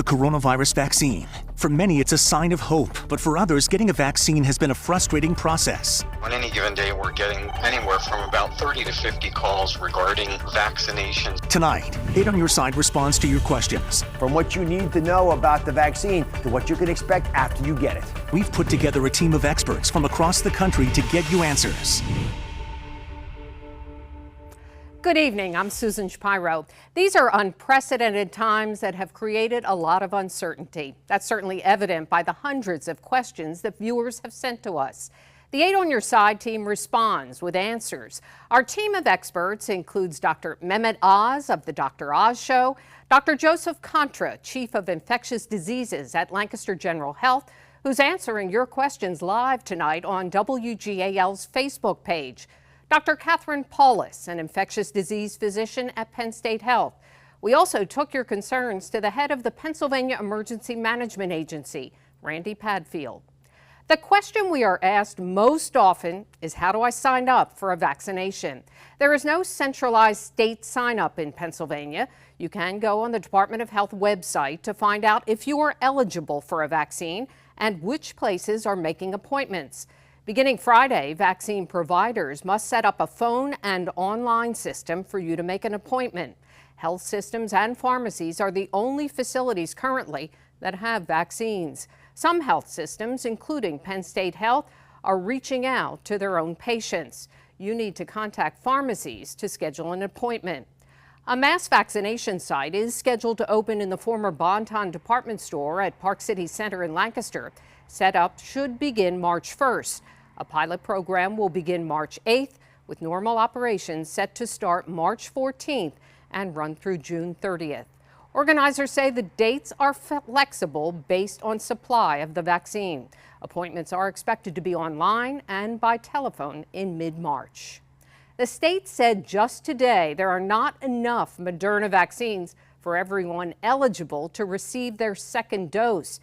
the coronavirus vaccine. For many, it's a sign of hope, but for others, getting a vaccine has been a frustrating process. On any given day, we're getting anywhere from about 30 to 50 calls regarding vaccinations. Tonight, 8 on Your Side responds to your questions. From what you need to know about the vaccine to what you can expect after you get it. We've put together a team of experts from across the country to get you answers. Good evening, I'm Susan Shapiro. These are unprecedented times that have created a lot of uncertainty. That's certainly evident by the hundreds of questions that viewers have sent to us. The 8 on Your Side team responds with answers. Our team of experts includes Dr. Mehmet Oz of the Dr. Oz Show, Dr. Joseph Contra, Chief of Infectious Diseases at Lancaster General Health, who's answering your questions live tonight on WGAL's Facebook page. Dr. Catherine Paulus, an infectious disease physician at Penn State Health. We also took your concerns to the head of the Pennsylvania Emergency Management Agency, Randy Padfield. The question we are asked most often is, how do I sign up for a vaccination? There is no centralized state sign up in Pennsylvania. You can go on the Department of Health website to find out if you are eligible for a vaccine and which places are making appointments. Beginning Friday, vaccine providers must set up a phone and online system for you to make an appointment. Health systems and pharmacies are the only facilities currently that have vaccines. Some health systems, including Penn State Health, are reaching out to their own patients. You need to contact pharmacies to schedule an appointment. A mass vaccination site is scheduled to open in the former Bon-Ton department store at Park City Center in Lancaster. Setup should begin March 1st. A pilot program will begin March 8th, with normal operations set to start March 14th and run through June 30th. Organizers say the dates are flexible based on supply of the vaccine. Appointments are expected to be online and by telephone in mid-March. The state said just today there are not enough Moderna vaccines for everyone eligible to receive their second dose.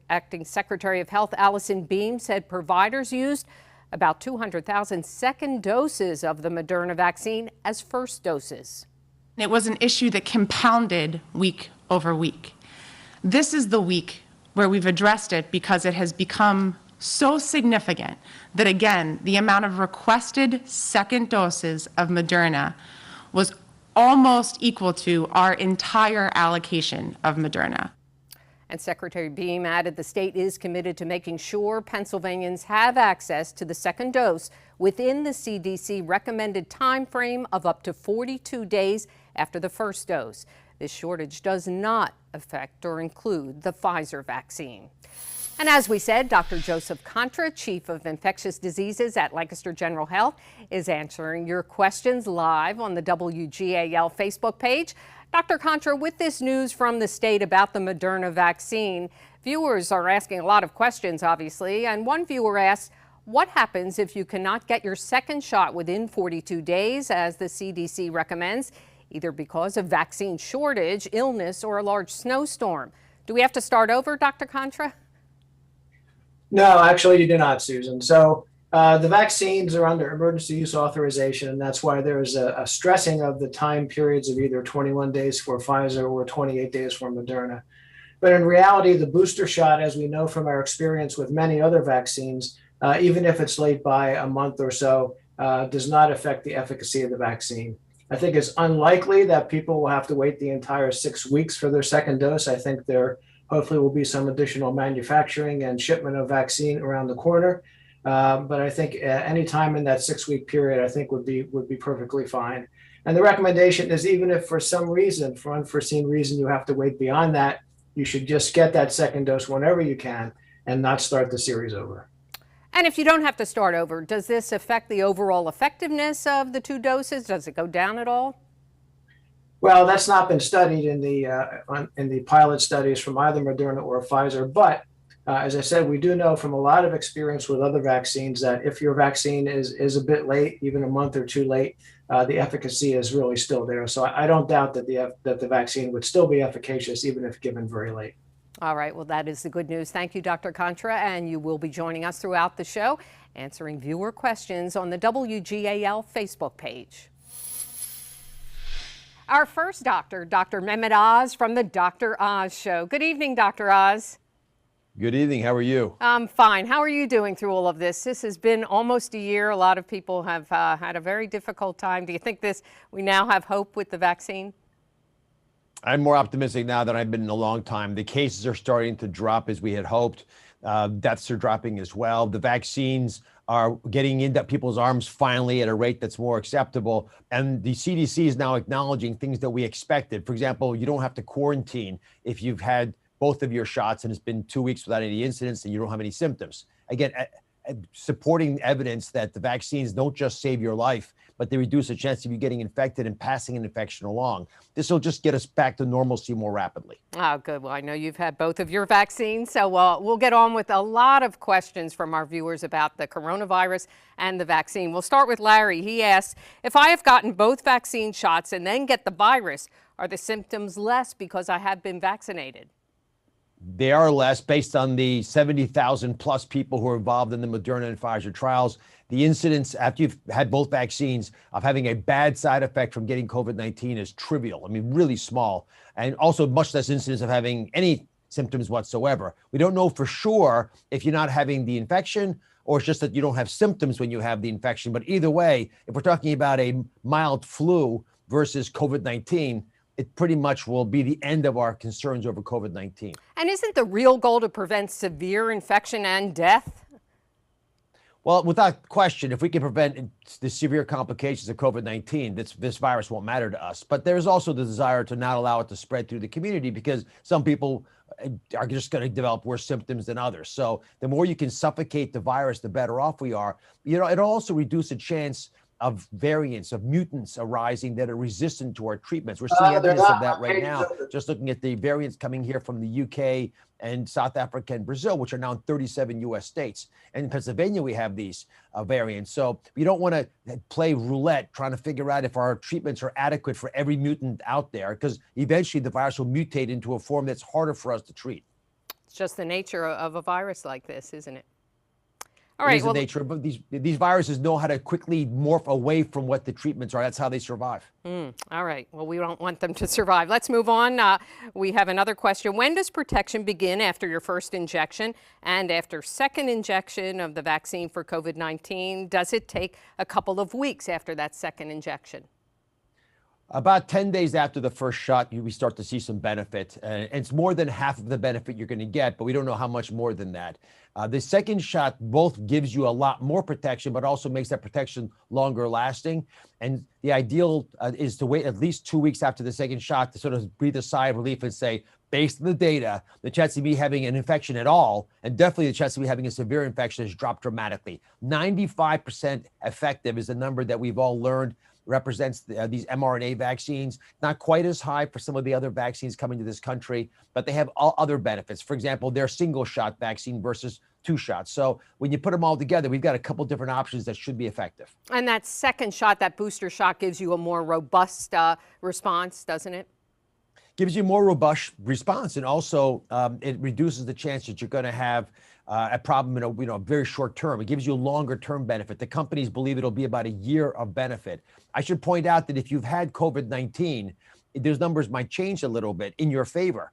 Acting Secretary of Health Allison Beam said providers used about 200,000 second doses of the Moderna vaccine as first doses. It was an issue that compounded week over week. This is the week where we've addressed it because it has become so significant that, again, the amount of requested second doses of Moderna was almost equal to our entire allocation of Moderna. And Secretary Beam added the state is committed to making sure Pennsylvanians have access to the second dose within the CDC recommended time frame of up to 42 days after the first dose. This shortage does not affect or include the Pfizer vaccine. And as we said, Dr. Joseph Contra, Chief of Infectious Diseases at Lancaster General Health, is answering your questions live on the WGAL Facebook page. Dr. Contra, with this news from the state about the Moderna vaccine, viewers are asking a lot of questions, obviously, and one viewer asked, what happens if you cannot get your second shot within 42 days, as the CDC recommends, either because of vaccine shortage, illness, or a large snowstorm? Do we have to start over, Dr. Contra? No, actually, you do not, Susan. So the vaccines are under emergency use authorization, and that's why there is a stressing of the time periods of either 21 days for Pfizer or 28 days for Moderna. But in reality, the booster shot, as we know from our experience with many other vaccines, even if it's late by a month or so, does not affect the efficacy of the vaccine. I think it's unlikely that people will have to wait the entire 6 weeks for their second dose. I think there hopefully will be some additional manufacturing and shipment of vaccine around the corner. But I think any time in that 6 week period, I think would be perfectly fine. And the recommendation is, even if for some reason, for unforeseen reason, you have to wait beyond that, you should just get that second dose whenever you can and not start the series over. And if you don't have to start over, does this affect the overall effectiveness of the two doses? Does it go down at all? Well, that's not been studied in the pilot studies from either Moderna or Pfizer. But as I said, we do know from a lot of experience with other vaccines that if your vaccine is a bit late, even a month or two late, the efficacy is really still there. So I don't doubt that the vaccine would still be efficacious, even if given very late. All right, well, that is the good news. Thank you, Dr. Contra, and you will be joining us throughout the show, answering viewer questions on the WGAL Facebook page. Our first doctor, Dr. Mehmet Oz from the Dr. Oz Show. Good evening, Dr. Oz. Good evening. How are you? I'm fine. How are you doing through all of this? This has been almost a year. A lot of people have had a very difficult time. Do you think we now have hope with the vaccine? I'm more optimistic now than I've been in a long time. The cases are starting to drop as we had hoped. Deaths are dropping as well. The vaccines are getting into people's arms finally at a rate that's more acceptable. And the CDC is now acknowledging things that we expected. For example, you don't have to quarantine if you've had both of your shots and it's been 2 weeks without any incidents and you don't have any symptoms. Again, supporting evidence that the vaccines don't just save your life, but they reduce the chance of you getting infected and passing an infection along. This will just get us back to normalcy more rapidly. Oh, good. Well, I know you've had both of your vaccines, so we'll get on with a lot of questions from our viewers about the coronavirus and the vaccine. We'll start with Larry. He asks, if I have gotten both vaccine shots and then get the virus, are the symptoms less because I have been vaccinated? They are less based on the 70,000 plus people who are involved in the Moderna and Pfizer trials. The incidence after you've had both vaccines of having a bad side effect from getting COVID-19 is trivial. I mean, really small, and also much less incidence of having any symptoms whatsoever. We don't know for sure if you're not having the infection or it's just that you don't have symptoms when you have the infection. But either way, if we're talking about a mild flu versus COVID-19, it pretty much will be the end of our concerns over COVID-19. And isn't the real goal to prevent severe infection and death? Well, without question, if we can prevent the severe complications of COVID-19, this virus won't matter to us. But there's also the desire to not allow it to spread through the community because some people are just going to develop worse symptoms than others. So the more you can suffocate the virus, the better off we are. You know, it'll also reduce the chance of variants, of mutants arising that are resistant to our treatments. We're seeing evidence of that right now, just looking at the variants coming here from the UK and South Africa and Brazil, which are now in 37 US states. And in Pennsylvania, we have these variants. So we don't want to play roulette trying to figure out if our treatments are adequate for every mutant out there, because eventually the virus will mutate into a form that's harder for us to treat. It's just the nature of a virus like this, isn't it? All right. Well, the nature of these viruses know how to quickly morph away from what the treatments are. That's how they survive. All right. Well, we don't want them to survive. Let's move on. We have another question. When does protection begin after your first injection and after second injection of the vaccine for COVID-19? Does it take a couple of weeks after that second injection? About 10 days after the first shot, we start to see some benefit. And it's more than half of the benefit you're going to get, but we don't know how much more than that. The second shot both gives you a lot more protection, but also makes that protection longer lasting. And the ideal is to wait at least 2 weeks after the second shot to sort of breathe a sigh of relief and say, based on the data, the chance of me having an infection at all, and definitely the chance of me having a severe infection has dropped dramatically. 95% effective is a number that we've all learned represents these mRNA vaccines. Not quite as high for some of the other vaccines coming to this country, but they have all other benefits. For example, they're single shot vaccine versus 2 shots. So when you put them all together, we've got a couple different options that should be effective. And that second shot, that booster shot, gives you a more robust response, doesn't it? Gives you more robust response, and also it reduces the chance that you're going to have a problem in a very short term. It gives you a longer term benefit. The companies believe it'll be about a year of benefit. I should point out that if you've had COVID-19, those numbers might change a little bit in your favor,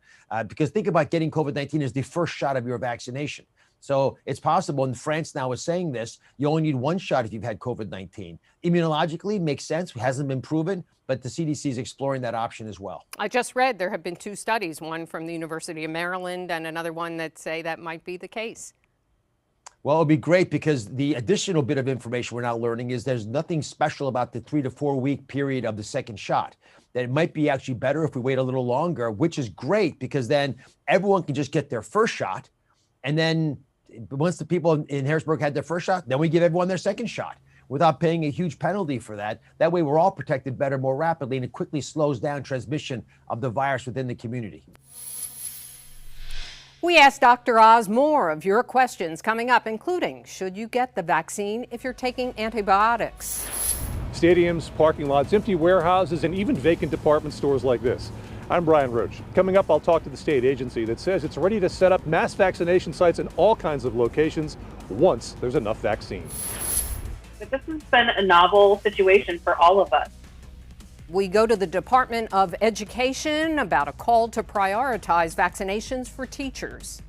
because think about getting COVID-19 as the first shot of your vaccination. So it's possible, and France now is saying this, you only need 1 shot if you've had COVID-19. Immunologically, makes sense, hasn't been proven, but the CDC is exploring that option as well. I just read there have been 2 studies, one from the University of Maryland and another one that say that might be the case. Well, it'll be great, because the additional bit of information we're now learning is there's nothing special about the 3 to 4 week period of the second shot. That it might be actually better if we wait a little longer, which is great, because then everyone can just get their first shot. And then once the people in Harrisburg had their first shot, then we give everyone their second shot without paying a huge penalty for that. That way we're all protected better, more rapidly, and it quickly slows down transmission of the virus within the community. We asked Dr. Oz more of your questions coming up, including, should you get the vaccine if you're taking antibiotics? Stadiums, parking lots, empty warehouses, and even vacant department stores like this. I'm Brian Roach. Coming up, I'll talk to the state agency that says it's ready to set up mass vaccination sites in all kinds of locations once there's enough vaccine. But this has been a novel situation for all of us. We go to the Department of Education about a call to prioritize vaccinations for teachers.